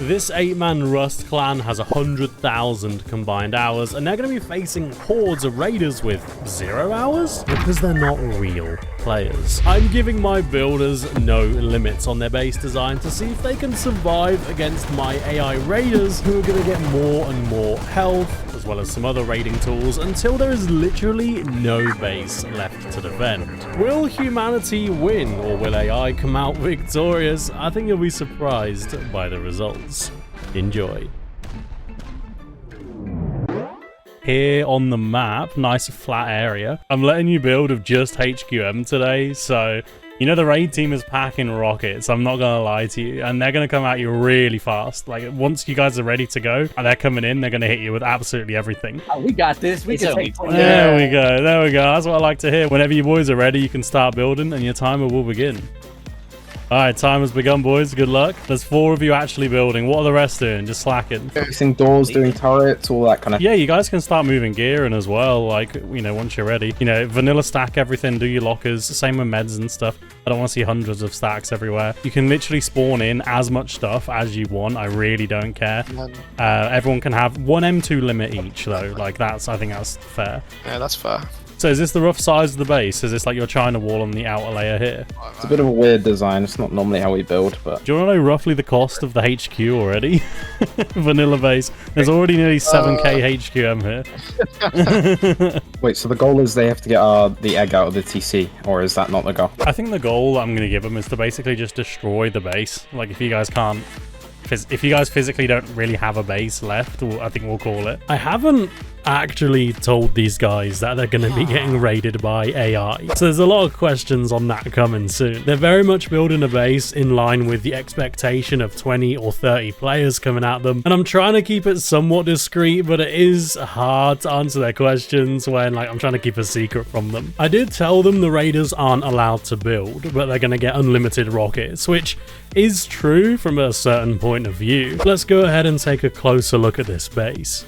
This 8-man Rust clan has 100,000 combined hours, and they're going to be facing hordes of raiders with 0 hours? Because they're not real players. I'm giving my builders no limits on their base design to see if they can survive against my AI raiders, who are going to get more and more health, as well as some other raiding tools, until there is literally no base left to defend. Will humanity win, or will AI come out victorious? I think you'll be surprised by the results. Enjoy. Here on the map, nice flat area. I'm letting you build with just HQM today, so you know the raid team is packing rockets, I'm not gonna lie to you, and they're gonna come at you really fast. Like, once you guys are ready to go and they're coming in, they're gonna hit you with absolutely everything. Oh, we got this. We can take. There we go. There we go. That's what I like to hear. Whenever you boys are ready, you can start building and your timer will begin. Alright, time has begun, boys. Good luck. There's 4 of you actually building. What are the rest doing? Just slacking? Fixing doors, doing turrets, all that kind of... Yeah, you guys can start moving gear in as well, like, you know, once you're ready. You know, vanilla stack everything, do your lockers, same with meds and stuff. I don't want to see hundreds of stacks everywhere. You can literally spawn in as much stuff as you want. I really don't care. Everyone can have 1 M2 limit each, though. Like, I think that's fair. Yeah, that's fair. So is this the rough size of the base? Is this like your China wall on the outer layer here? It's a bit of a weird design. It's not normally how we build, but... Do you want to know roughly the cost of the HQ already? Vanilla base. There's already nearly 7k HQM here. Wait, so the goal is they have to get the egg out of the TC, or is that not the goal? I think the goal I'm going to give them is to basically just destroy the base. Like, if you guys can't... If you guys physically don't really have a base left, I think we'll call it. I haven't actually told these guys that they're going to be getting raided by AI. So there's a lot of questions on that coming soon. They're very much building a base in line with the expectation of 20 or 30 players coming at them. And I'm trying to keep it somewhat discreet, but it is hard to answer their questions when, like, I'm trying to keep a secret from them. I did tell them the raiders aren't allowed to build, but they're going to get unlimited rockets, which is true from a certain point of view. Let's go ahead and take a closer look at this base.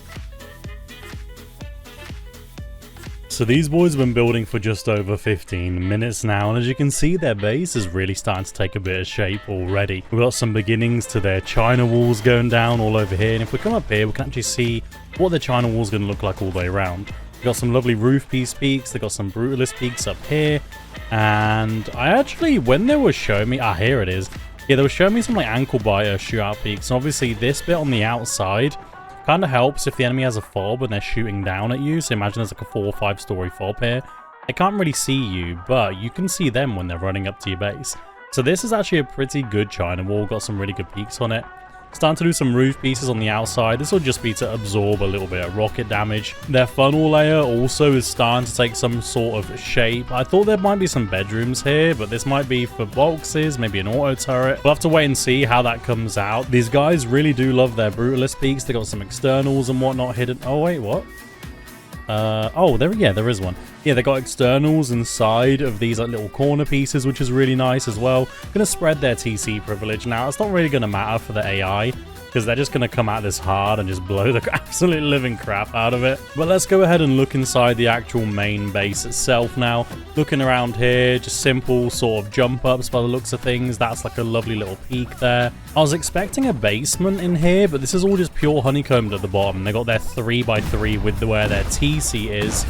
So these boys have been building for just over 15 minutes now, and as you can see, their base is really starting to take a bit of shape already. We've got some beginnings to their China walls going down all over here, and if we come up here, we can actually see what the China wall is going to look like all the way around. We've got some lovely roof piece peaks, they've got some brutalist peaks up here, and I actually, when they were showing me, here it is. Yeah, they were showing me some like ankle biter shootout peaks, and obviously this bit on the outside kind of helps if the enemy has a fob and they're shooting down at you. So imagine there's like a 4 or 5 story fob here. They can't really see you, but you can see them when they're running up to your base. So this is actually a pretty good China wall, got some really good peaks on it. Starting to do some roof pieces on the outside. This will just be to absorb a little bit of rocket damage. Their funnel layer also is starting to take some sort of shape. I thought there might be some bedrooms here, but this might be for boxes, maybe an auto turret. We'll have to wait and see how that comes out. These guys really do love their brutalist peaks. They got some externals and whatnot hidden. Oh wait, what? Oh, there is one. Yeah, they got externals inside of these like little corner pieces, which is really nice as well. Gonna spread their TC privilege. Now, it's not really gonna matter for the AI, because they're just going to come at this hard and just blow the absolute living crap out of it. But let's go ahead and look inside the actual main base itself now. Looking around here, just simple sort of jump ups by the looks of things. That's like a lovely little peak there. I was expecting a basement in here, but this is all just pure honeycombed at the bottom. They got their 3x3 with where their TC is.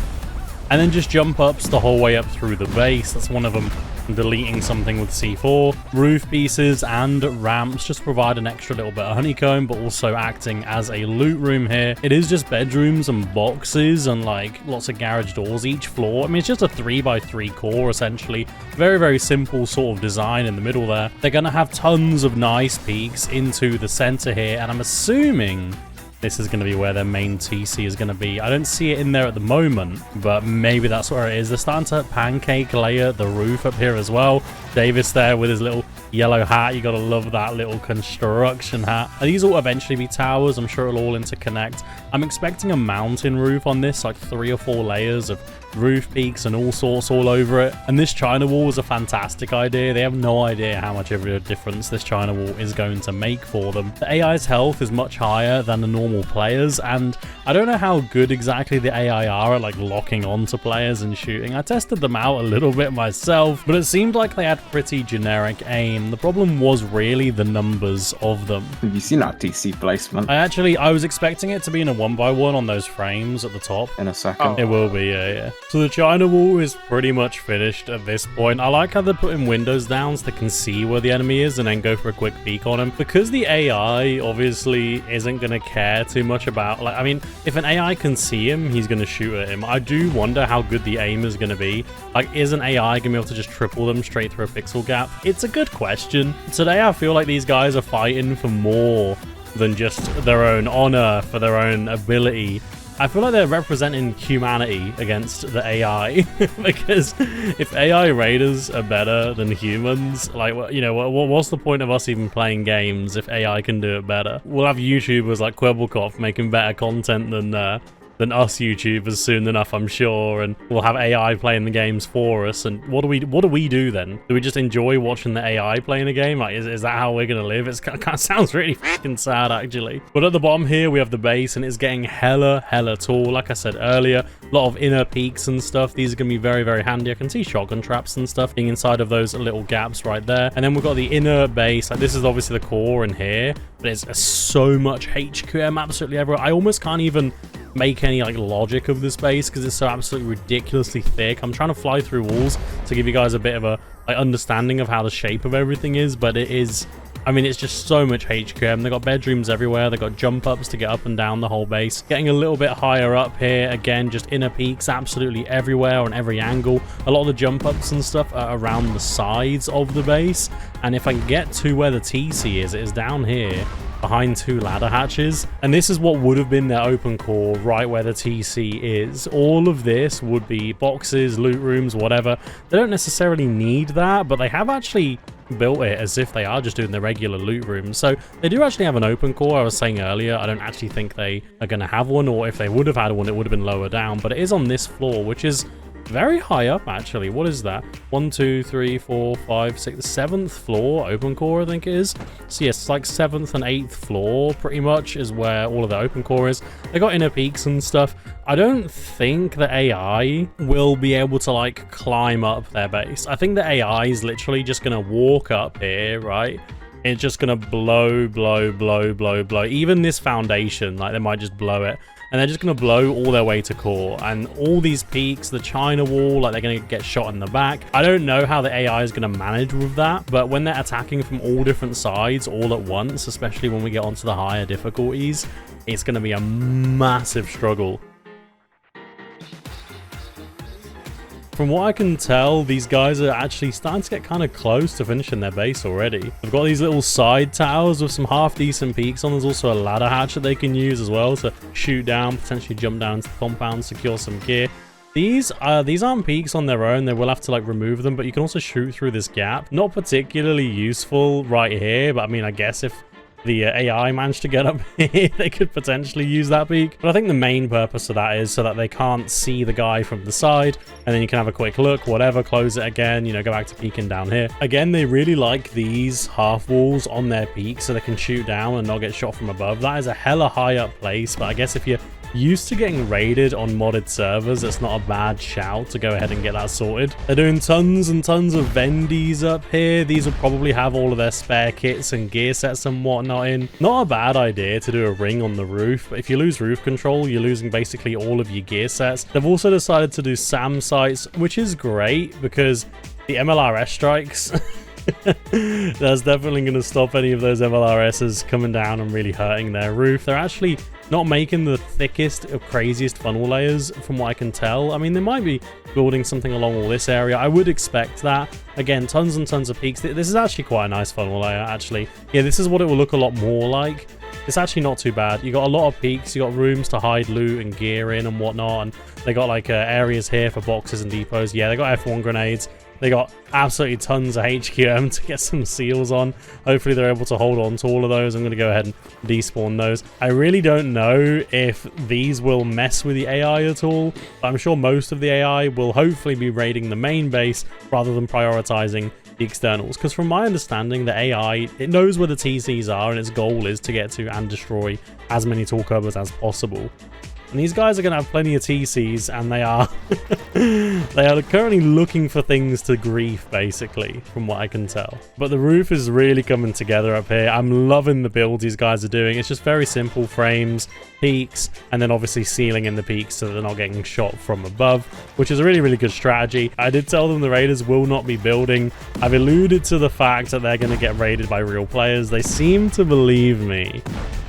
And then just jump ups the whole way up through the base. That's one of them. Deleting something with C4, roof pieces and ramps just provide an extra little bit of honeycomb, but also acting as a loot room here. It is just bedrooms and boxes and like lots of garage doors each floor. I mean, it's just a 3x3 core essentially. Very, very simple sort of design in the middle there. They're going to have tons of nice peaks into the center here, and I'm assuming this is going to be where their main TC is going to be. I don't see it in there at the moment, but maybe that's where it is. They're starting to pancake layer the roof up here as well. Davis there with his little yellow hat. You got to love that little construction hat. These will eventually be towers. I'm sure it'll all interconnect. I'm expecting a mountain roof on this, like 3 or 4 layers of roof peaks and all sorts all over it. And this China wall is a fantastic idea. They have no idea how much of a difference this China wall is going to make for them. The AI's health is much higher than the normal players, and I don't know how good exactly the AI are at like locking onto players and shooting. I tested them out a little bit myself, but it seemed like they had pretty generic aim. problem. The problem was really the numbers of them. Have you seen that TC placement? I was expecting it to be in a 1x1 on those frames at the top. In a second. It will be, yeah. So the China wall is pretty much finished at this point. I like how they're putting windows down so they can see where the enemy is and then go for a quick peek on him. Because the AI obviously isn't going to care too much about, like, I mean, if an AI can see him, he's going to shoot at him. I do wonder how good the aim is going to be. Like, is an AI going to be able to just triple them straight through a pixel gap? It's a good question. Today, I feel like these guys are fighting for more than just their own honor, for their own ability. I feel like they're representing humanity against the AI, because if AI raiders are better than humans, like, you know, what's the point of us even playing games if AI can do it better? We'll have YouTubers like Quibblecough making better content than us YouTubers soon enough, I'm sure, and we'll have AI playing the games for us. And what do we do then? Do we just enjoy watching the AI playing a game? Like, is that how we're gonna live? It kind of sounds really fucking sad, actually. But at the bottom here, we have the base, and it's getting hella tall. Like I said earlier, a lot of inner peaks and stuff. These are gonna be very, very handy. I can see shotgun traps and stuff being inside of those little gaps right there. And then we've got the inner base. Like, this is obviously the core in here, but it's so much HQM absolutely everywhere. I almost can't even make any like logic of this base because it's so absolutely ridiculously thick. I'm trying to fly through walls to give you guys a bit of a like understanding of how the shape of everything is, but it is, I mean, it's just so much HQM. They got bedrooms everywhere. They got jump ups to get up and down the whole base. Getting a little bit higher up here, again, just inner peaks absolutely everywhere on every angle. A lot of the jump ups and stuff are around the sides of the base, and if I can get to where the TC is, it is down here behind two ladder hatches, and this is what would have been their open core right where the TC is. All of this would be boxes, loot rooms, whatever. They don't necessarily need that, but they have actually built it as if they are just doing the regular loot rooms. So they do actually have an open core. I was saying earlier, I don't actually think they are going to have one, or if they would have had one, it would have been lower down, but it is on this floor, which is very high up, actually. What is that? 1, 2, 3, 4, 5, 6, 7th floor open core, I think it is. So yes, it's like 7th and 8th floor pretty much is where all of the open core is. They got inner peaks and stuff. I don't think the AI will be able to like climb up their base. I think the AI is literally just gonna walk up here, right? It's just gonna blow. Even this foundation, like, they might just blow it. And they're just going to blow all their way to core. And all these peaks, the China wall, like, they're going to get shot in the back. I don't know how the AI is going to manage with that, but when they're attacking from all different sides all at once, especially when we get onto the higher difficulties, it's going to be a massive struggle. From what I can tell, these guys are actually starting to get kind of close to finishing their base already. They've got these little side towers with some half-decent peaks on. There's also a ladder hatch that they can use as well to shoot down, potentially jump down to the compound, secure some gear. These aren't peaks on their own. They will have to like remove them, but you can also shoot through this gap. Not particularly useful right here, but I mean, I guess if the AI managed to get up here, they could potentially use that peak. But I think the main purpose of that is so that they can't see the guy from the side, and then you can have a quick look, whatever, close it again, you know, go back to peeking down here. Again, they really like these half walls on their peak so they can shoot down and not get shot from above. That is a hella high up place, but I guess if you're used to getting raided on modded servers, it's not a bad shout to go ahead and get that sorted. They're doing tons and tons of vendies up here. These will probably have all of their spare kits and gear sets and whatnot in. Not a bad idea to do a ring on the roof, but if you lose roof control, you're losing basically all of your gear sets. They've also decided to do SAM sites, which is great because the MLRS strikes that's definitely going to stop any of those MLRSs coming down and really hurting their roof. They're actually not making the thickest or craziest funnel layers from what I can tell. I mean, they might be building something along all this area. I would expect that. Again, tons and tons of peaks. This is actually quite a nice funnel layer, actually. Yeah, this is what it will look a lot more like. It's actually not too bad. You got a lot of peaks. You got rooms to hide loot and gear in and whatnot. And they got like areas here for boxes and depots. Yeah, they got F1 grenades. They got absolutely tons of HQM to get some seals on. Hopefully they're able to hold on to all of those. I'm going to go ahead and despawn those. I really don't know if these will mess with the AI at all. But I'm sure most of the AI will hopefully be raiding the main base rather than prioritizing the externals. Because from my understanding, the AI, it knows where the TCs are and its goal is to get to and destroy as many tall covers as possible. And these guys are going to have plenty of TCs, and they are they are currently looking for things to grief, basically, from what I can tell. But the roof is really coming together up here. I'm loving the build these guys are doing. It's just very simple frames, peaks, and then obviously sealing in the peaks so they're not getting shot from above, which is a really, really good strategy. I did tell them the raiders will not be building. I've alluded to the fact that they're going to get raided by real players. They seem to believe me.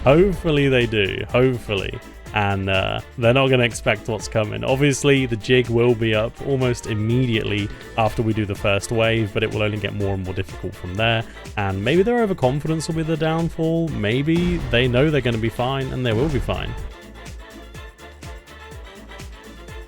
Hopefully they do. Hopefully. And they're not going to expect what's coming. Obviously, the jig will be up almost immediately after we do the first wave, but it will only get more and more difficult from there. And maybe their overconfidence will be the downfall. Maybe they know they're going to be fine, and they will be fine.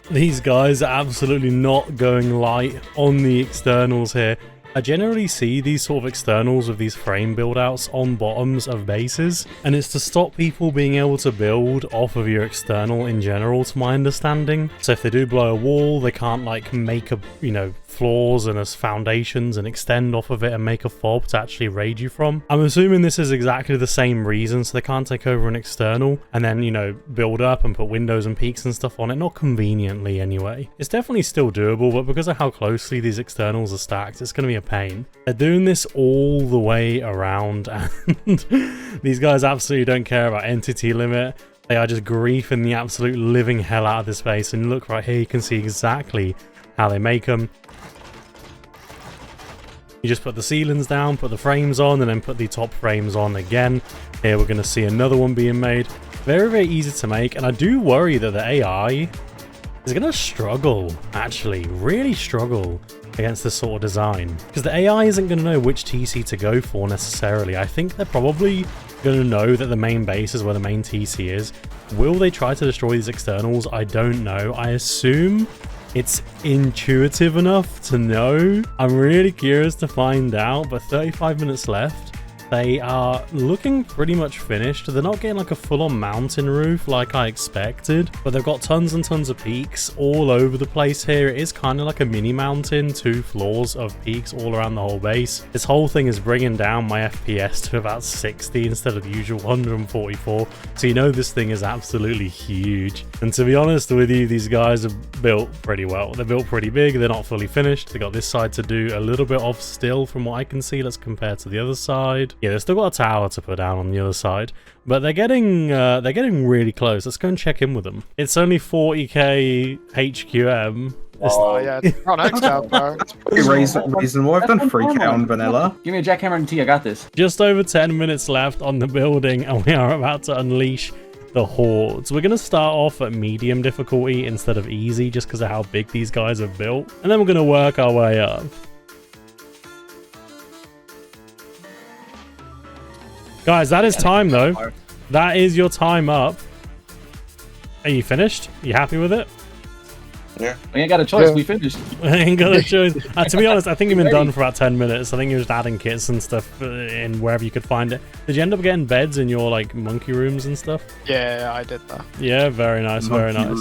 These guys are absolutely not going light on the externals here. I generally see these sort of externals with these frame build-outs on bottoms of bases, and it's to stop people being able to build off of your external in general, to my understanding. So if they do blow a wall, they can't like make a, you know, floors and as foundations and extend off of it and make a fob to actually raid you from. I'm assuming this is exactly the same reason, so they can't take over an external and then, you know, build up and put windows and peaks and stuff on it, not conveniently anyway. It's definitely still doable, but because of how closely these externals are stacked, it's going to be a pain. They're doing this all the way around, and these guys absolutely don't care about entity limit. They are just griefing the absolute living hell out of this base, and look right here, you can see exactly how they make them. You just put the ceilings down, put the frames on, and then put the top frames on again. Here we're going to see another one being made. Very, very easy to make, and I do worry that the AI is going to struggle, actually, really struggle against this sort of design. Because the AI isn't going to know which TC to go for necessarily. I think they're probably going to know that the main base is where the main TC is. Will they try to destroy these externals? I don't know. I assume it's intuitive enough to know. I'm really curious to find out, but 35 minutes left. They are looking pretty much finished. They're not getting like a full-on mountain roof like I expected, but they've got tons and tons of peaks all over the place here. It is kind of like a mini mountain, 2 floors of peaks all around the whole base. This whole thing is bringing down my FPS to about 60 instead of the usual 144. So you know this thing is absolutely huge. And to be honest with you, these guys are built pretty well. They're built pretty big. They're not fully finished. They got this side to do a little bit of still from what I can see. Let's compare to the other side. Yeah, they've still got a tower to put down on the other side, but they're getting really close. Let's go and check in with them. It's only 40k HQM. Oh yeah, it's not X out, bro. Reasonable. I've done 3k on vanilla. Give me a jackhammer and T, I got this. Just over 10 minutes left on the building, and we are about to unleash the hordes. We're going to start off at medium difficulty instead of easy, just because of how big these guys are built, and then we're going to work our way up. Guys, that is time though. That is your time up. Are you finished? You happy with it? Yeah. We ain't got a choice. Yeah. We finished. We ain't got a choice. To be honest, I think you've been done for about 10 minutes. I think you're just adding kits and stuff in wherever you could find it. Did you end up getting beds in your like monkey rooms and stuff? Yeah, I did that. Yeah, very nice, very nice.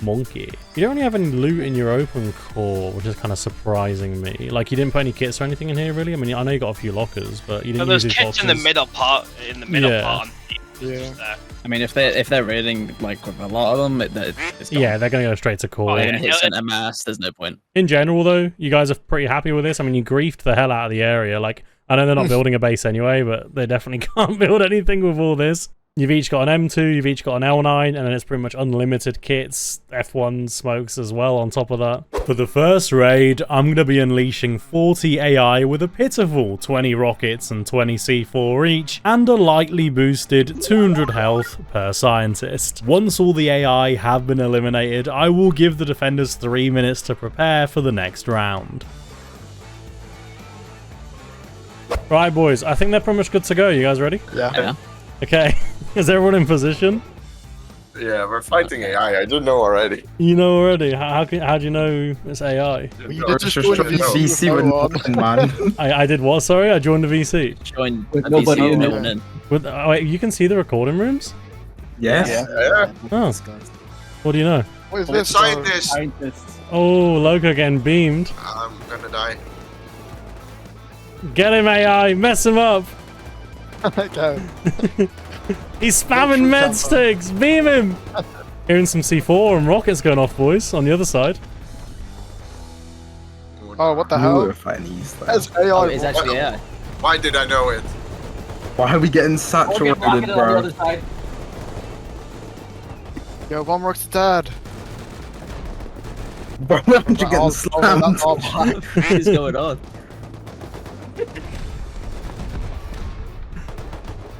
Monkey. You don't really have any loot in your open core, which is kind of surprising me. Like, you didn't put any kits or anything in here, really? I mean, I know you got a few lockers, but you didn't use these boxes. There's kits in the middle part. Yeah. I mean, if they're raiding like with a lot of them, it's gone. Yeah, they're gonna go straight to core. Oh, yeah, hit center mass. There's no point. In general, though, you guys are pretty happy with this. I mean, you griefed the hell out of the area. Like, I know they're not building a base anyway, but they definitely can't build anything with all this. You've each got an M2, you've each got an L9, and then it's pretty much unlimited kits, F1 smokes as well on top of that. For the first raid, I'm going to be unleashing 40 AI with a pitiful 20 rockets and 20 C4 each, and a lightly boosted 200 health per scientist. Once all the AI have been eliminated, I will give the defenders 3 minutes to prepare for the next round. Right, boys, I think they're pretty much good to go. You guys ready? Yeah. Okay. Is everyone in position? Yeah, we're fighting AI. I do know already. You know already? How do you know it's AI? Well, you did just join the VC with man. I did what? Sorry, I joined the VC. Join with nobody in. Wait, you can see the recording rooms? Yes. Yeah. Oh. What do you know? What is this? Scientists. Oh, Loco getting beamed. I'm gonna die. Get him, AI. Mess him up. Okay. He's spamming med sticks. Beam him. Hearing some C4 and rockets going off, boys, on the other side. Oh, what the We hell? were fighting these. That's AI. Oh, it's actually AI. Why did I know it? Why are we getting saturated, bro? Yo, one rock's dead. Why aren't you getting slammed? What is going on?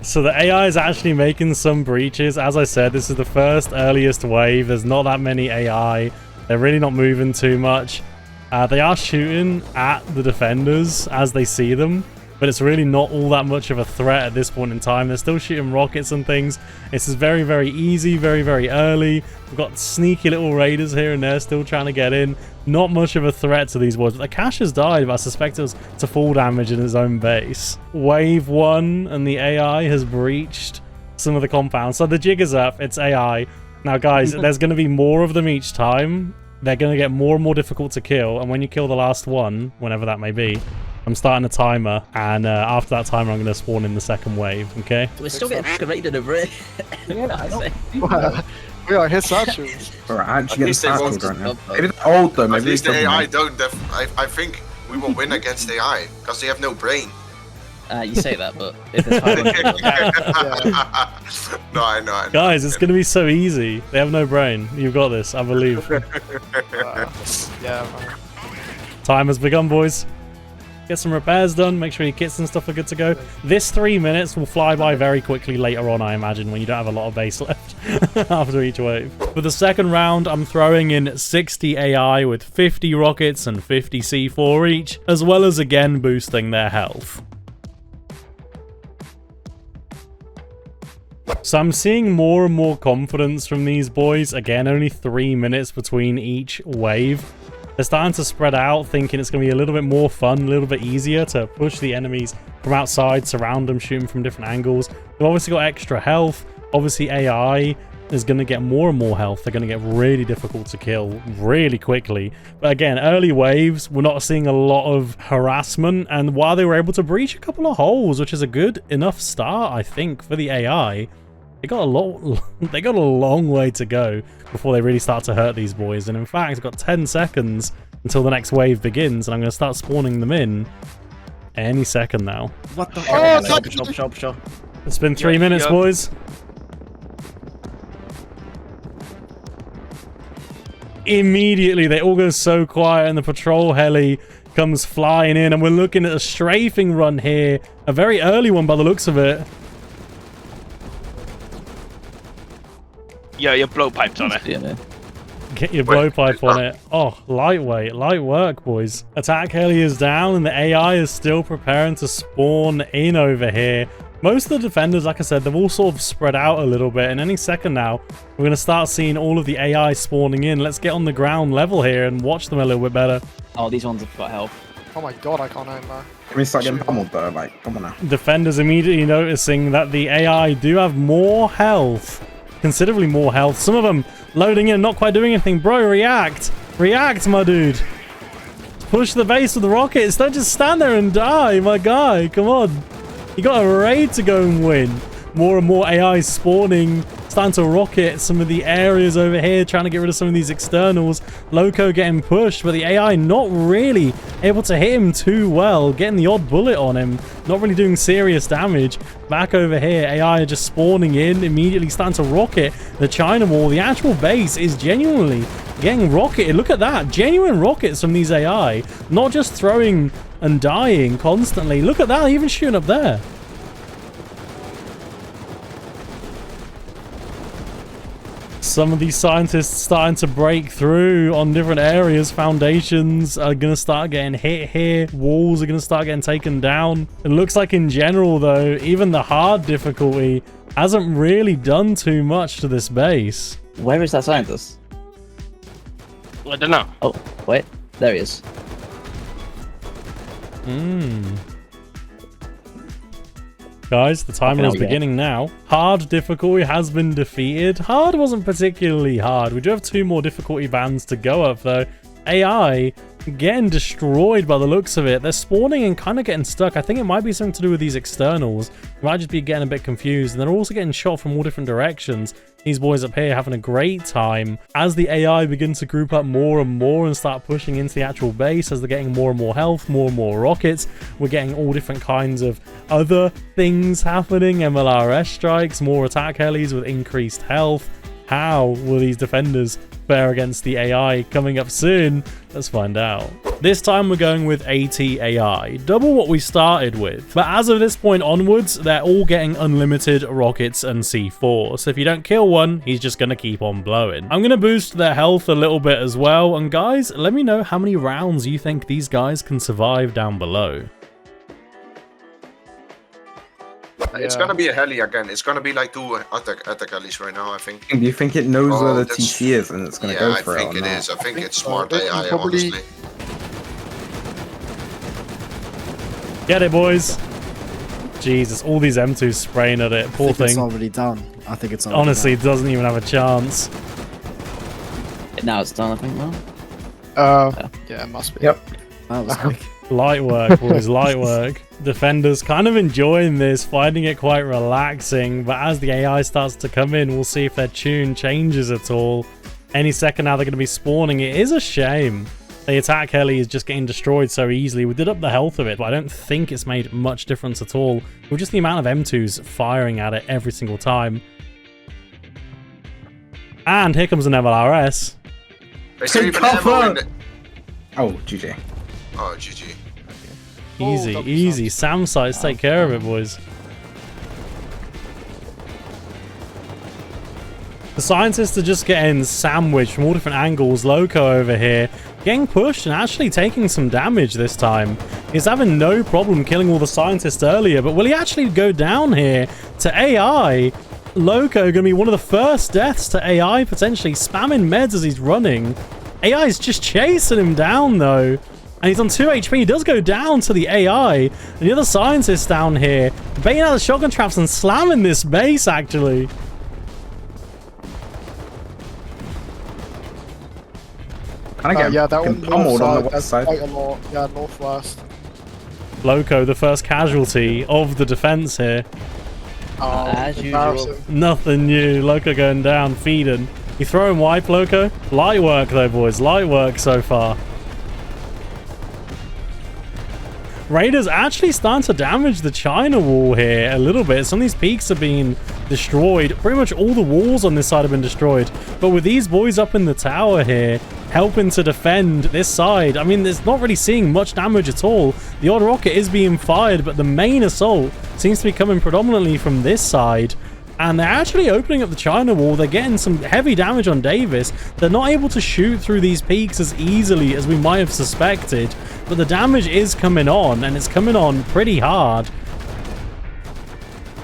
So the AI is actually making some breaches. As I said, this is the first earliest wave. There's not that many AI. They're really not moving too much. They are shooting at the defenders as they see them, but it's really not all that much of a threat at this point in time. They're still shooting rockets and things. This is very, very easy, very, very early. We've got sneaky little raiders here and there still trying to get in. Not much of a threat to these boys. But the cache has died, but I suspect it was to fall damage in his own base. Wave 1 and the AI has breached some of the compounds. So the jig is up. It's AI. Now, guys, there's going to be more of them each time. They're going to get more and more difficult to kill. And when you kill the last one, whenever that may be, I'm starting a timer, and after that timer, I'm going to spawn in the second wave, okay? We're still getting raided over it. We are hit saturated. We're actually getting least they won't saturated right now. stop, though. Maybe they're old though, At maybe least the they AI don't. I think we will win against AI because they have no brain. You say that, but if there's 500 of them, No, I know. Guys, it's going to be so easy. They have no brain. You've got this, I believe. Yeah, man. Time has begun, boys. Get some repairs done, make sure your kits and stuff are good to go. This 3 minutes will fly by very quickly later on, I imagine, when you don't have a lot of base left after each wave. For the second round, I'm throwing in 60 AI with 50 rockets and 50 C4 each, as well as again boosting their health. So I'm seeing more and more confidence from these boys. Again, only 3 minutes between each wave. They're starting to spread out, thinking it's going to be a little bit more fun, a little bit easier to push the enemies from outside, surround them, shoot them from different angles. They've obviously got extra health. Obviously, AI is going to get more and more health. They're going to get really difficult to kill really quickly. But again, early waves, we're not seeing a lot of harassment. And while they were able to breach a couple of holes, which is a good enough start, I think, for the AI, they got a long way to go before they really start to hurt these boys. And in fact, I've got 10 seconds until the next wave begins, and I'm going to start spawning them in any second now. What the Oh, heck? Shop. It's been 3 minutes, boys. Immediately, they all go so quiet, and the patrol heli comes flying in, and we're looking at a strafing run here. A very early one by the looks of it. Yeah, your blowpipes on it. Yeah, man. Get your blowpipe on it. Oh, lightweight. Light work, boys. Attack heli is down, and the AI is still preparing to spawn in over here. Most of the defenders, like I said, they've all sort of spread out a little bit. And any second now, we're going to start seeing all of the AI spawning in. Let's get on the ground level here and watch them a little bit better. Oh, these ones have got health. Oh my god, I can't aim that. Can we start getting pummeled though? Like, come on now. Defenders immediately noticing that the AI do have more health. Considerably more health. Some of them loading in, not quite doing anything. Bro, react. React, my dude. Push the base with the rockets. Don't just stand there and die, my guy. Come on. You got a raid to go and win. More and more AI spawning. Starting to rocket some of the areas over here. Trying to get rid of some of these externals. Loco getting pushed, but the AI not really able to hit him too well. Getting the odd bullet on him. Not really doing serious damage. Back over here, AI are just spawning in. Immediately starting to rocket the China wall. The actual base is genuinely getting rocketed. Look at that. Genuine rockets from these AI. Not just throwing and dying constantly. Look at that. Even shooting up there. Some of these scientists starting to break through on different areas. Foundations are going to start getting hit here. Walls are going to start getting taken down. It looks like in general, though, even the hard difficulty hasn't really done too much to this base. Where is that scientist? I don't know. Oh, wait. There he is. Guys, the timer is beginning now. Hard difficulty has been defeated. Hard wasn't particularly hard. We do have 2 more difficulty bands to go up, though. AI getting destroyed by the looks of it. They're spawning and kind of getting stuck. I think it might be something to do with these externals. We might just be getting a bit confused. And they're also getting shot from all different directions. These boys up here having a great time. As the AI begins to group up more and more and start pushing into the actual base, as they're getting more and more health, more and more rockets, we're getting all different kinds of other things happening. MLRS strikes, more attack helis with increased health. How will these defenders fare against the AI coming up soon? Let's find out. This time we're going with 80 AI, double what we started with. But as of this point onwards, they're all getting unlimited rockets and C4. So if you don't kill one, he's just going to keep on blowing. I'm going to boost their health a little bit as well. And guys, let me know how many rounds you think these guys can survive down below. It's gonna be a heli again. It's gonna be like 2 attack helis right now, I think. Do you think it knows where the that's- TC is and it's gonna go for it? I think or it not? is. I think it's so. smart They AI, probably- honestly. Get it, boys. Jesus, all these M2s spraying at it. Poor I think it's thing. already done. I think it's already Honestly, it done. doesn't even have a chance. Now it's done, I think, now. Yeah, it must be. Yep. That was quick. Light work, boys, light work. Defenders kind of enjoying this, finding it quite relaxing, but as the AI starts to come in, we'll see if their tune changes at all. Any second now they're going to be spawning. It is a shame. The attack heli is just getting destroyed so easily. We did up the health of it, but I don't think it's made much difference at all. With just the amount of M2s firing at it every single time. And here comes an MLRS. Is there even cover! ammo in it? Oh, GG. Oh, GG. Easy, double easy. SAM sites take care of it, boys. The scientists are just getting sandwiched from all different angles. Loco over here getting pushed and actually taking some damage this time. He's having no problem killing all the scientists earlier, but will he actually go down here to AI? Loco going to be one of the first deaths to AI, potentially spamming meds as he's running. AI is just chasing him down though. And he's on 2 HP. He does go down to the AI. And the other scientists down here baiting out the shotgun traps and slamming this base, actually. Kind of get Yeah, that one pummeled on the north west side. side. Quite a lot. Yeah, northwest. Loco, the first casualty of the defense here. Oh, As usual. embarrassing. Nothing new. Loco going down, feeding. You throwing wipe, Loco? Light work, though, boys. Light work so far. Raiders actually starting to damage the China wall here a little bit. Some of these peaks are being destroyed. Pretty much all the walls on this side have been destroyed. But with these boys up in the tower here, helping to defend this side, I mean, there's not really seeing much damage at all. The odd rocket is being fired, but the main assault seems to be coming predominantly from this side. And they're actually opening up the China wall. They're getting some heavy damage on Davis. They're not able to shoot through these peaks as easily as we might have suspected. But the damage is coming on, and it's coming on pretty hard.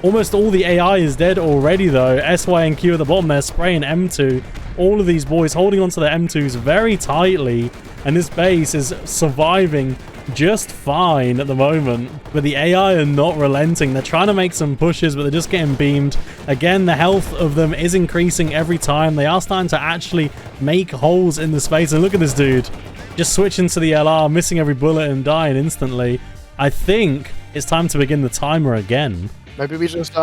Almost all the AI is dead already, though. SY and Q at the bottom, they're spraying M2. All of these boys holding onto their M2s very tightly. And this base is surviving just fine at the moment, but the AI are not relenting. They're trying to make some pushes, but they're just getting beamed. Again, the health of them is increasing every time. They are starting to actually make holes in the space, and look at this dude just switching to the LR, missing every bullet and dying instantly. I think it's time to begin the timer again. Maybe we just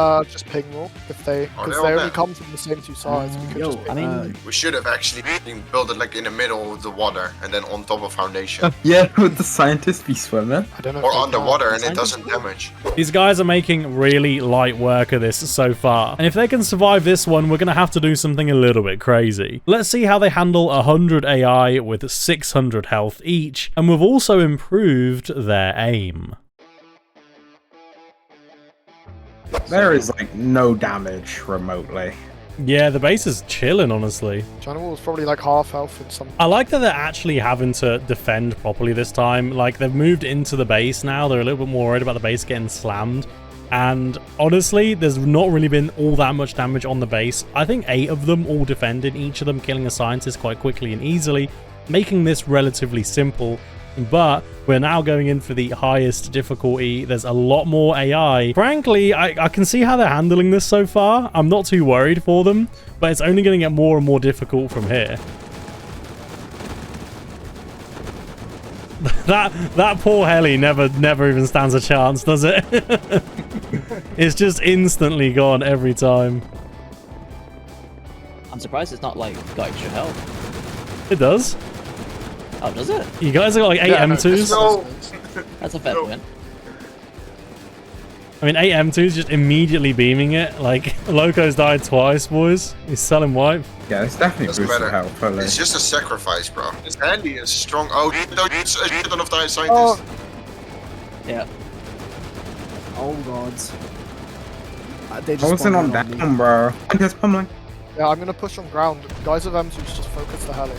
ping more if they, Oh, because they're they all only there. come from the same two sides. We could Yo, just ping I mean, We should have actually built it like in the middle of the water and then on top of foundation. Yeah, would the scientists be swimming? I don't know. Or if they underwater can. and it doesn't damage. These guys are making really light work of this so far. And if they can survive this one, we're going to have to do something a little bit crazy. Let's see how they handle 100 AI with 600 health each. And we've also improved their aim. There is like no damage remotely. Yeah, the base is chilling, honestly. China wall is probably like half health in some. I like that they're actually having to defend properly this time. Like, they've moved into the base now. They're a little bit more worried about the base getting slammed. And honestly, there's not really been all that much damage on the base. I think 8 of them all defended, each of them killing a scientist quite quickly and easily, making this relatively simple. But we're now going in for the highest difficulty. There's a lot more AI. Frankly, I can see how they're handling this so far. I'm not too worried for them, but it's only going to get more and more difficult from here. That poor heli never even stands a chance, does it? It's just instantly gone every time. I'm surprised it's not like got extra health. It does. Oh, does it? You guys have got like 8 M2s. No. That's a fair point. I mean, 8 M2s just immediately beaming it. Like, Loco's died twice, boys. He's selling wipe. Yeah, it's definitely Doesn't boosted matter. health. Probably. It's just a sacrifice, bro. This heli is strong. Oh, it's a shit ton of dire scientists. Oh, Yeah. Oh god. They I just wasn't on spawned me. down, bro. I'm just pummeling. yeah, I'm gonna push on ground. Guys with M2s just focus the heli.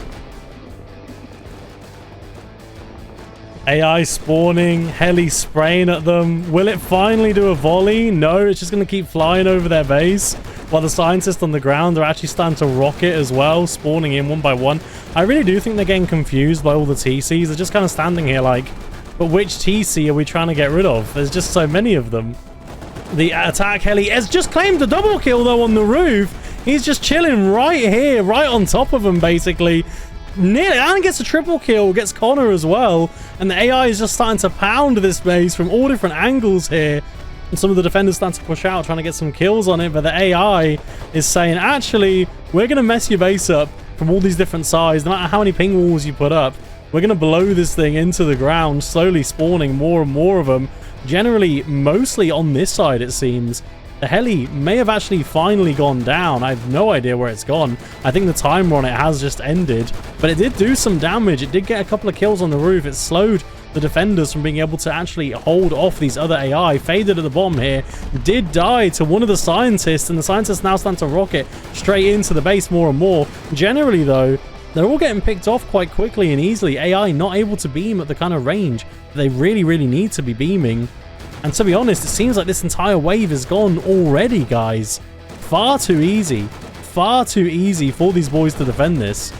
AI spawning, heli spraying at them. Will it finally do a volley? No, it's just going to keep flying over their base. While the scientists on the ground are actually starting to rocket as well, spawning in one by one. I really do think they're getting confused by all the TCs. They're just kind of standing here like, but which TC are we trying to get rid of? There's just so many of them. The attack heli has just claimed a double kill though on the roof. He's just chilling right here, right on top of them basically. Nearly, and gets a triple kill, gets Connor as well. And the AI is just starting to pound this base from all different angles here. And some of the defenders starting to push out, trying to get some kills on it. But the AI is saying, actually, we're going to mess your base up from all these different sides. No matter how many ping walls you put up, we're going to blow this thing into the ground, slowly spawning more and more of them. Generally, mostly on this side, it seems. The heli may have actually finally gone down. I have no idea where it's gone. I think the timer on it has just ended. But it did do some damage. It did get a couple of kills on the roof. It slowed the defenders from being able to actually hold off these other AI. Faded at the bottom here. Did die to one of the scientists. And the scientists now stand to rocket straight into the base more and more. Generally, though, they're all getting picked off quite quickly and easily. AI not able to beam at the kind of range that they really, really need to be beaming. And to be honest, it seems like this entire wave is gone already, guys. Far too easy. Far too easy for these boys to defend this.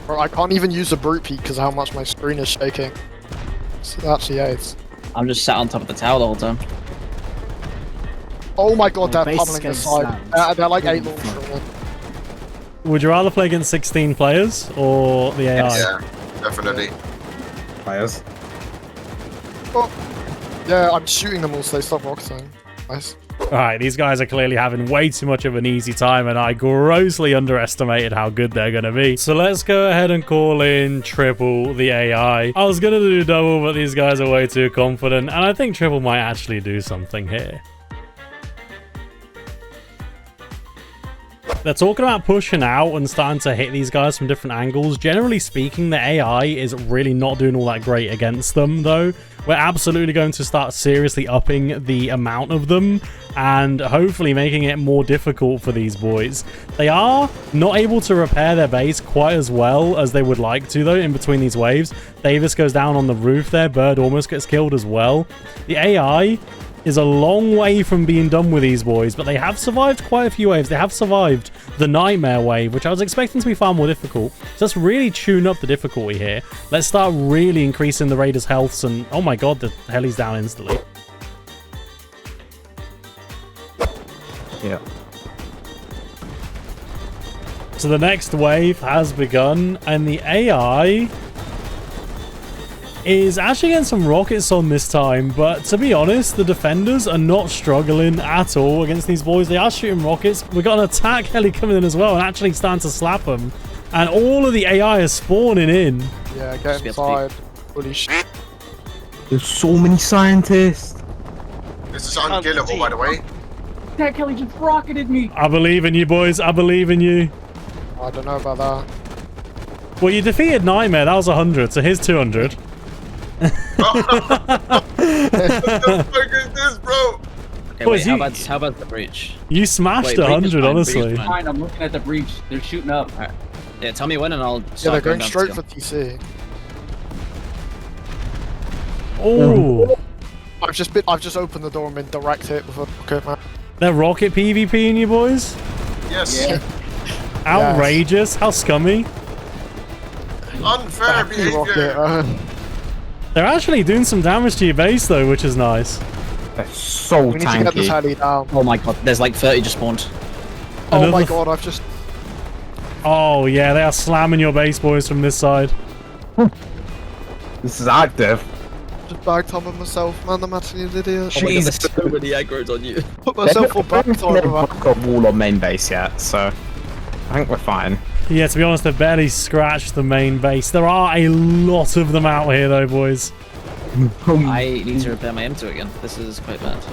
Bro, I can't even use the brute peak because of how much my screen is shaking. So actually, yeah, it's... I'm just sat on top of the tower the whole time. Oh my god, My they're base is pummeling the getting side. slammed. They're like Holy 8 launch fuck. from it. Would you rather play against 16 players or the AI? Yeah, definitely. Players. Oh. Yeah, I'm shooting them all so they stop rocketing. Nice. Alright, these guys are clearly having way too much of an easy time, and I grossly underestimated how good they're going to be. So let's go ahead and call in triple the AI. I was going to do double, but these guys are way too confident, and I think triple might actually do something here. They're talking about pushing out and starting to hit these guys from different angles. Generally speaking, the AI is really not doing all that great against them, though. We're absolutely going to start seriously upping the amount of them and hopefully making it more difficult for these boys. They are not able to repair their base quite as well as they would like to, though, in between these waves. Davis goes down on the roof there. Bird almost gets killed as well. The AI is a long way from being done with these boys, but they have survived quite a few waves. They have survived the nightmare wave, which I was expecting to be far more difficult. So let's really tune up the difficulty here. Let's start really increasing the raiders' healths, and oh my god, the heli's down instantly. Yeah. So the next wave has begun, and the AI is actually getting some rockets on this time, but to be honest, the defenders are not struggling at all against these boys. They are shooting rockets. We've got an attack heli coming in as well and actually starting to slap them, and all of the AI is spawning in. Yeah, get inside. Holy shit. There's so many scientists. This is unkillable, by the way. That Kelly just rocketed me. I believe in you, boys. I believe in you. I don't know about that. Well, you defeated Nightmare. That was 100, so here's 200. What the fuck is this, bro? Okay, Boys, wait, how about the breach? You smashed Wait, breach is 100, fine, honestly. breach is fine. Fine, I'm looking at the breach. They're shooting up. Alright. Yeah, tell me when and I'll Yeah, start they're going down straight to for TC. Oh, I've just opened the door and been direct hit with a rocket, man. they're rocket PvP in you, boys? Yes. Yeah. Outrageous. How scummy. Unfair Happy rocket. behavior. They're actually doing some damage to your base, though, which is nice. They're so We need to get this tanky. heli down. Oh my god, there's like 30 just spawned. Oh my Another- god, I've just... Oh yeah, they are slamming your base, boys, from this side. This is active. Just bag timing myself, man. I'm actually an idiot. Oh my god, there's so many aggro's on you. Put myself on bag They've timer. not got wall on main base yet, so I think we're fine. Yeah, to be honest, they've barely scratched the main base. There are a lot of them out here, though, boys. I need to repair my M2 again. This is quite bad.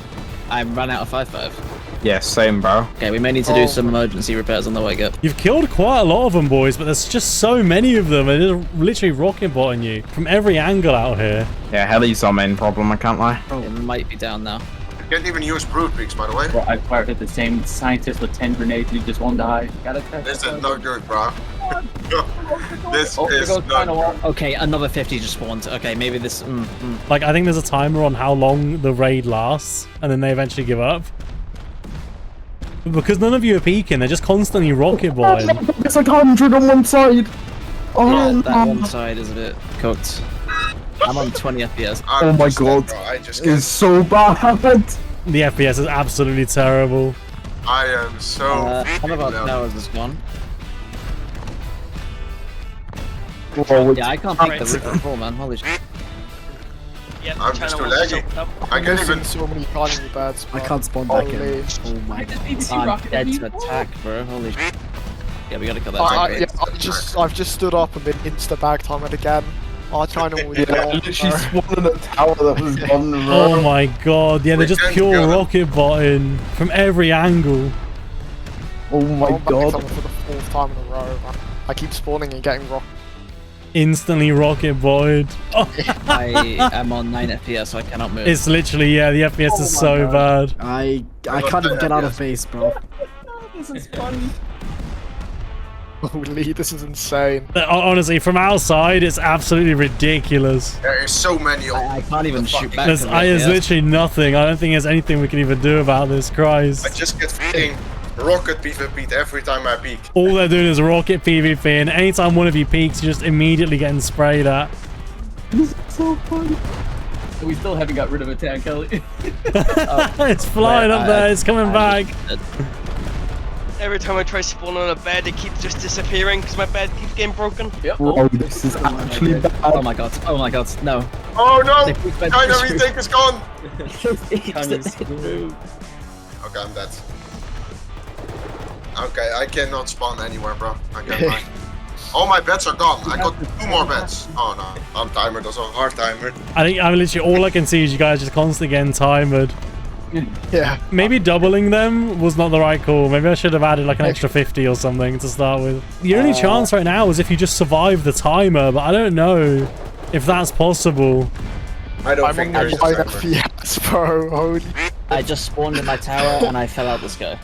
I ran out of 5.5. Yeah, same, bro. Okay, we may need to do some emergency repairs on the way up. You've killed quite a lot of them, boys, but there's just so many of them. They're just literally rocket botting you from every angle out here. Yeah, heli's our main problem, I can't lie. It might be down now. You can't even use brute peaks, by the way. Bro, I fired at the same scientist with 10 grenades and he just won't die. Gotta test This that. is not good, bro. This Oh, there is goes not final wall. good. Okay, another 50 just spawned. Okay, maybe this... Like, I think there's a timer on how long the raid lasts, and then they eventually give up. But because none of you are peeking, they're just constantly rocket botting. It's like 100 on one side. Yeah, that one side is a bit cooked. I'm on 20 FPS. I Oh my understand, god. bro. I just It's can't. so bad. The FPS is absolutely terrible. I am so. One of our no. towers is gone. Oh, Yeah, I can't pick the roof at all, man. Holy shit. Yeah, I'm China just too wants to laggy. soak up. I can't even. so many tiny beds. I can't spawn back in. Holy. Oh my I just god. BBC I'm rocketed dead me. to attack, bro. Holy shit. Yeah, we gotta kill that Yeah, tank. I've just stood up and been insta bag timed again. Our China will be Yeah, gone, literally bro. spawned in a tower that was on the road. Oh my god, yeah, they're We just can pure kill them. rocket botting from every angle. Oh my I'm back god. timer for the 4th time in a row, man. I keep spawning and getting rocked. Instantly rocket botted. Oh, I am on 9 FPS, so I cannot move. it's literally, yeah, the FPS is so bad. I can't even get out of base, bro. This is funny. Holy, this is insane. Honestly, from outside, it's absolutely ridiculous. There is so many. I can't even shoot back. There's, from the there's FPS. literally nothing. I don't think there's anything we can even do about this, Christ. I just get fucking rocket PvP'd every time I peek. All they're doing is rocket PvP, and anytime one of you peeks, you're just immediately getting sprayed at. So funny. We still haven't got rid of a tank, Kelly. It's flying up there, it's coming back. Every time I try spawn on a bed, it keeps just disappearing because my bed keeps getting broken. Yep. Bro, this is actually bad. Oh my god, no. Oh no! They put bed China through. retake is gone! It's Okay, I'm dead. Okay, I cannot spawn anywhere, bro. I can't lie. All my beds are gone. I got 2 more beds. Oh no, I'm timer. That's a hard timer. I think I'm literally, all I can see is you guys just constantly getting timed. Yeah. Maybe doubling them was not the right call. Maybe I should have added like an extra 50 or something to start with. The only chance right now is if you just survive the timer, but I don't know if that's possible. I don't I'm think on there is a 9 timer. FPS, bro. Holy. I just spawned in my tower and I fell out the sky.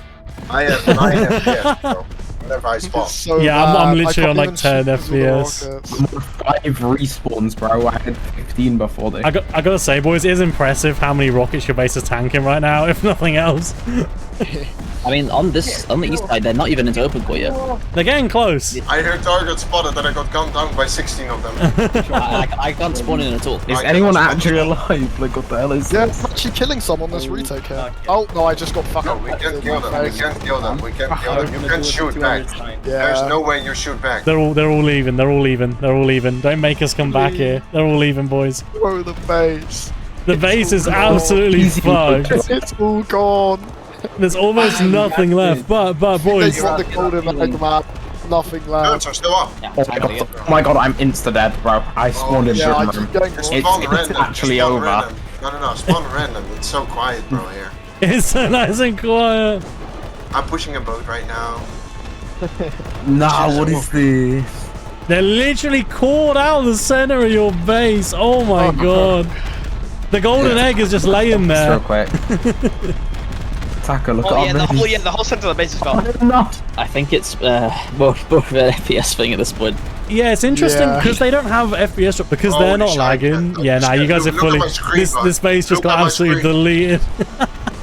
I have 9 FPS, bro. Whenever I spawn. It's so Yeah, bad. I'm I literally can't on, like, even 10 shoot these with the FPS. rockets. 5 respawns, bro. I had 15 before this. I gotta say, boys, it is impressive how many rockets your base is tanking right now, if nothing else. I mean, on the east side, they're not even into open core yet. They're getting close. I heard target spotted and I got gunned down by 16 of them. I can't spawn in at all. Is I anyone cannot actually alive? Like, what the hell is Yeah, this? I'm actually killing some on this retake here. Oh, no, I just got fucking No, we can't kill them. We can't kill them. We can't kill them. You Gonna can do it shoot 2 back. hours time. There's Yeah. no way you shoot back. They're all leaving. They're all leaving. They're all leaving. Don't make us come back here. They're all leaving, boys. Throw the base. The base is all absolutely easy. fucked. It's all gone. There's almost nothing left. But They boys, got the golden egg map. Nothing left. Guns are still up. Yeah, Oh my god, oh my god, I'm insta-dead, bro. I spawned in Yeah, I German. keep getting It's rocked. spawn it's random. actually Spawn over. Random. No, spawn random. It's so quiet, bro, here. it's so nice and quiet. I'm pushing a boat right now. Nah, what is this? They're literally caught out the center of your base. Oh my god. The golden egg is just laying Real there. quick. Attacker, look Oh at yeah, the whole center of the base is gone. No. I think it's both an FPS thing at this point. Yeah, it's interesting Yeah. because they don't have FPS drop because they're Holy not shit, lagging. man. Yeah, nah, you guys are Look at fully. my screen, bud. This base just Look at got my absolutely screen. deleted.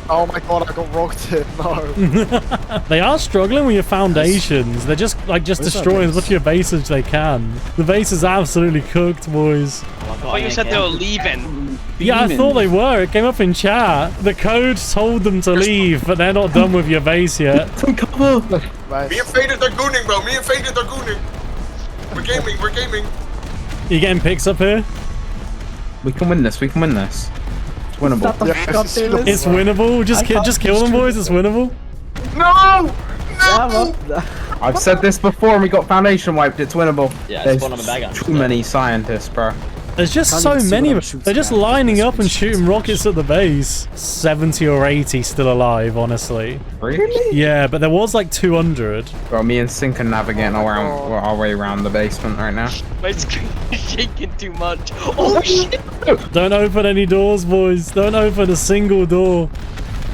Oh my god, I got rocked in. No. They are struggling with your foundations. They're just destroying as much of your base as they can. The base is absolutely cooked, boys. my god. But you said they were leaving. Yeah, I thought they were. It came up in chat. The code told them to leave, but they're not done with your base yet. Take cover. Nice. Me and Faded are gooning, bro. Me and Faded are gooning. We're gaming. We're gaming. You getting picks up here? We can win this. We can win this. It's winnable. It's winnable. Just kill them, boys. It's winnable. No! I've said this before and we got foundation wiped. It's winnable. Yeah, There's spawn on the bag on. too many scientists, bro. There's just Can't so even see many what of I'm them. They're just shooting at. lining up and shooting rockets at the base. 70 or 80 still alive, honestly. Really? Yeah, but there was like 200. Bro, me and Sink are navigating our way around the basement right now. My screen is shaking too much. Oh shit! Don't open any doors, boys. Don't open a single door.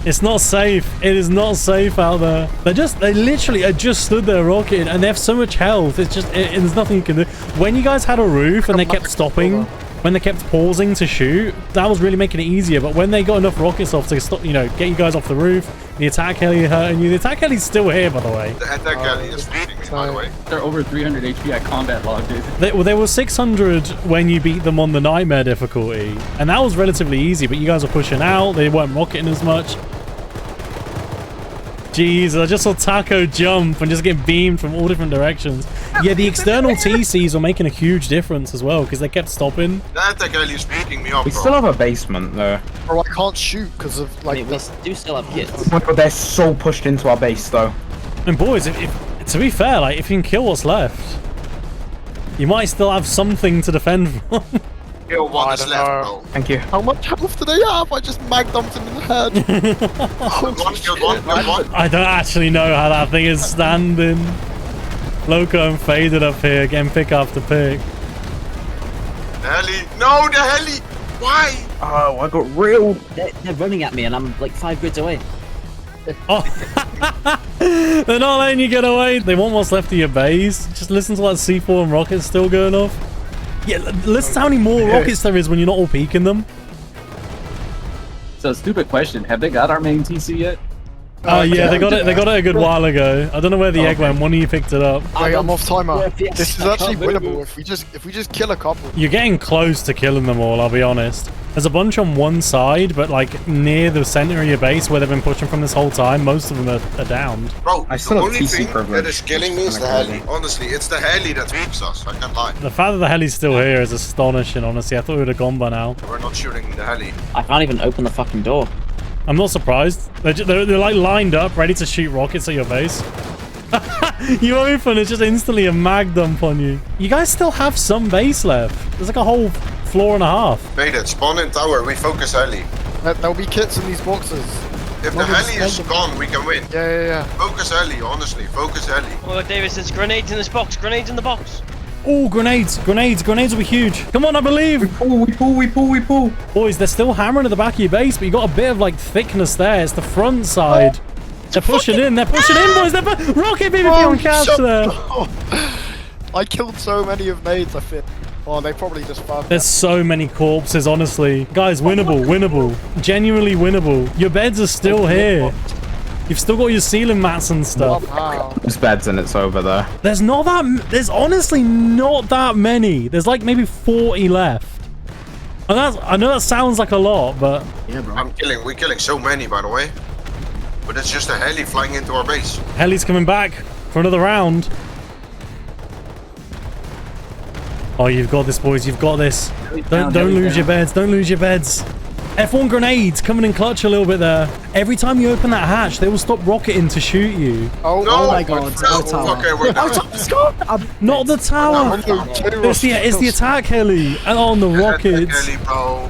It's not safe. It is not safe out there. They literally are just stood there rocketing and they have so much health. It's just, there's nothing you can do. When you guys had a roof and they kept stopping, when they kept pausing to shoot, that was really making it easier. But when they got enough rockets off to stop, get you guys off the roof, the attack heli hurting you. The attack heli's still here, by the way. The attack heli is beating me, by the way. They're over 300 HP at combat log, dude. They were 600 when you beat them on the nightmare difficulty. And that was relatively easy, but you guys were pushing out. They weren't rocketing as much. Jeez, I just saw Taco jump and just get beamed from all different directions. Yeah, the external TCs were making a huge difference as well because they kept stopping. The attack heli is beating me up, We bro. still have a basement though. Bro, I can't shoot because of I like mean, we do still have kits. But they're so pushed into our base though. And boys, if to be fair, like if you can kill what's left, you might still have something to defend from. Kill I one is don't left, know. bro. Thank you. How much health do they have? I just mag dumped him in the head. Killed one. I don't actually know how that thing is standing. Loco and Faded up here, getting pick after pick. The heli. No, the heli. Why? Oh, I got real. They're running at me and I'm like 5 grids away. Oh, they're not letting you get away. They want what's left of your base. Just listen to that C4 and rockets still going off. Yeah, listen to how many more rockets there is when you're not all peeking them. So, stupid question. Have they got our main TC yet? Oh yeah, they got it. They got it a good while ago. I don't know where the egg went. One of you picked it up. Wait, I'm off timer. FPS. This is I actually can't move. winnable if we just kill a couple. You're getting close to killing them all. I'll be honest. There's a bunch on one side, but like near the center of your base where they've been pushing from this whole time, most of them are downed. Bro, I the still have only TC thing privilege. that is killing me is the heli. Honestly, it's the heli that fixes us. I can't lie. The fact that the heli's still here is astonishing. Honestly, I thought we would have gone by now. We're not shooting the heli. I can't even open the fucking door. I'm not surprised. They're like lined up, ready to shoot rockets at your base. You open, it's just instantly a mag dump on you. You guys still have some base left. There's like a whole floor and a half. Faded, spawn in tower. We focus heli. There'll be kits in these boxes. If the Well, heli is it's- gone, we can win. Yeah. Focus heli, honestly. Focus heli. Oh, Davis, there's grenades in this box. Grenades in the box. Oh, grenades will be huge. Come on, I believe. We pull. Boys, they're still hammering at the back of your base, but you got a bit of like thickness there. It's the front side. They're pushing in, boys. They're rocket BBP on catch shut there. I killed so many of nades, I think. Oh, they probably just found There's so many corpses, honestly. Guys, winnable. Genuinely winnable. Your beds are still here. You've still got your ceiling mats and stuff. Wow. There's beds and it's over there. There's honestly not that many. There's like maybe 40 left. And I know that sounds like a lot, but Yeah, bro. We're killing so many, by the way. But it's just a heli flying into our base. heli's coming back for another round. Oh, you've got this, boys. You've got this. Don't lose your beds. Don't lose your beds. F1 grenades coming in clutch a little bit there. Every time you open that hatch, they will stop rocketing to shoot you. Oh, No! my God, No, no tower. okay, we're down. Not the tower. It's the attack heli and on the rockets. Heli, bro.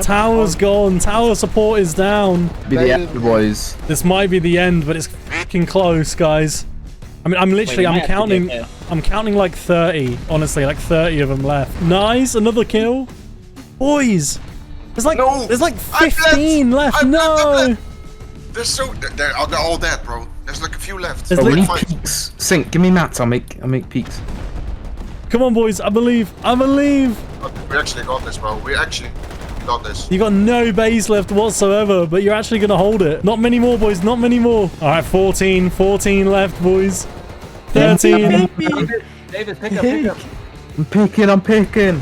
Tower's gone. Tower support is down. Be the end, boys. This might be the end, but it's fucking close, guys. I mean, I'm counting like 30, honestly, like 30 of them left. Nice, another kill. Boys, there's like No, 15 left. I'm No. left. They're all dead, bro. There's like a few left. There's Oh, we li- need peaks. Sink, give me mats. I'll make peaks. Come on, boys, I believe. We actually got this, bro. We actually got this. You got no base left whatsoever, but you're actually gonna hold it. Not many more, boys, not many more. All right, 14 left, boys. 13. David, pick up. I'm picking.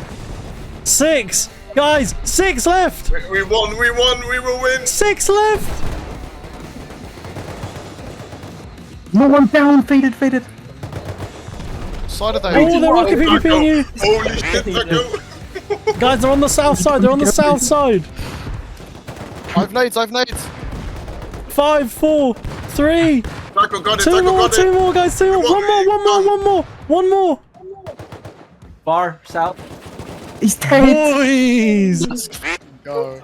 6! Guys, 6 left! We won, we will win. 6 left! No one down, faded. Side of the Oh, they're rocket PvPing you! Holy shit, Taco. Guys, they're on the south side, they're on the south side! I've nades. 5, 4, 3, Taco got it, 2 Taco more, got 2 it. more, guys, 2 more! One more! Far south. He's dead. Boys! Go.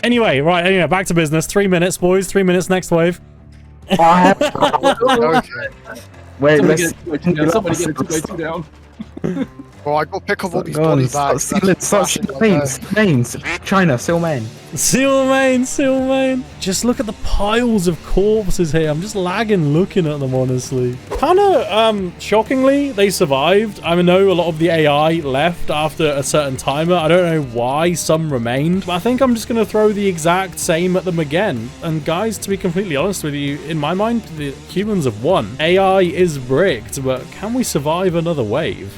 Anyway, back to business. 3 minutes, boys. 3 minutes, next wave. Okay. Wait, Somebody let's... get 2x2 down. Well, I got to pick up all these Go on, body stop bags. sealing, stop mains. China, still main. Seal main. Just look at the piles of corpses here. I'm just lagging looking at them, honestly. Kinda, shockingly, they survived. I know a lot of the AI left after a certain timer. I don't know why some remained, but I think I'm just gonna throw the exact same at them again. And guys, to be completely honest with you, in my mind, the humans have won. AI is bricked, but can we survive another wave?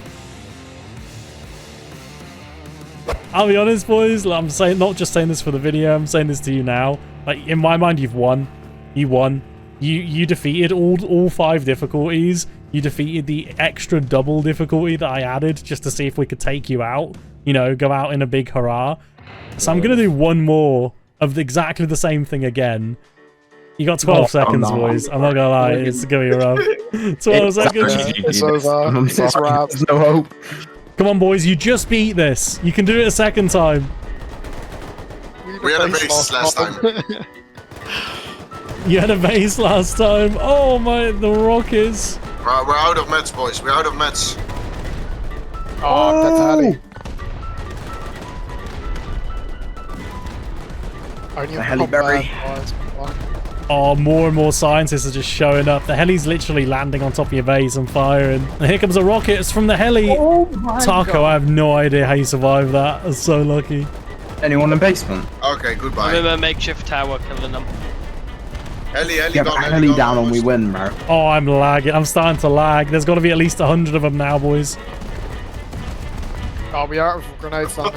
I'll be honest, boys. I'm saying, not just saying this for the video. I'm saying this to you now. Like, in my mind, you've won. You won. You defeated all 5 difficulties. You defeated the extra double difficulty that I added just to see if we could take you out. You know, go out in a big hurrah. So I'm gonna do one more of exactly the same thing again. You got 12 seconds, boys. I'm not gonna lie. It's gonna be rough. 12 seconds. It's over. It's wrapped. There's no hope. Come on, boys. You just beat this. You can do it a second time. We had a base last time. You had a base last time. Oh my, the rockets. We're out of meds, boys. We're out of meds. Oh, that's alley. The heli berry. Oh, more and more scientists are just showing up. The heli's literally landing on top of your base and firing. And here comes a rocket. It's from the heli. Oh my Taco, God. I have no idea how you survived that. I'm so lucky. Anyone in basement? Okay, I'm goodbye. in a makeshift tower killing them. Heli Get gone, heli down gone, and we boys. win, bro. Oh, I'm lagging. I'm starting to lag. There's got to be at least 100 of them now, boys. Oh, we are out of grenades now.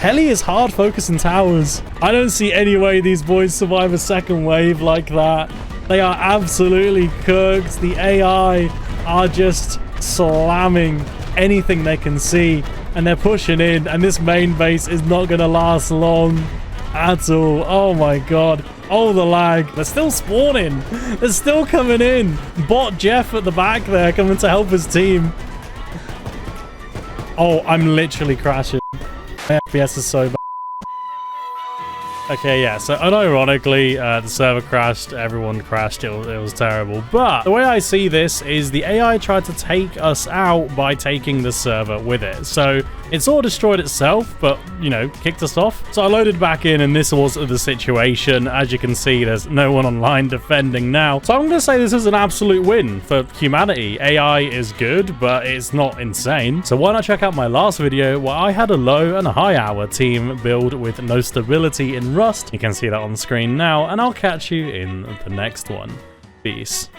Heli is hard focusing towers. I don't see any way these boys survive a second wave like that. They are absolutely cooked. The AI are just slamming anything they can see. And they're pushing in. And this main base is not going to last long at all. Oh my god. Oh, the lag. They're still spawning. They're still coming in. Bot Jeff at the back there coming to help his team. Oh, I'm literally crashing. My FPS is so bad. Okay, yeah, so unironically, the server crashed, everyone crashed, it was terrible. But the way I see this is the AI tried to take us out by taking the server with it. So it sort of destroyed itself, but, you know, kicked us off. So I loaded back in, and this was the situation. As you can see, there's no one online defending now. So I'm going to say this is an absolute win for humanity. AI is good, but it's not insane. So why not check out my last video where I had a low and a high hour team build with no stability in Rust. You can see that on the screen now, and I'll catch you in the next one. Peace.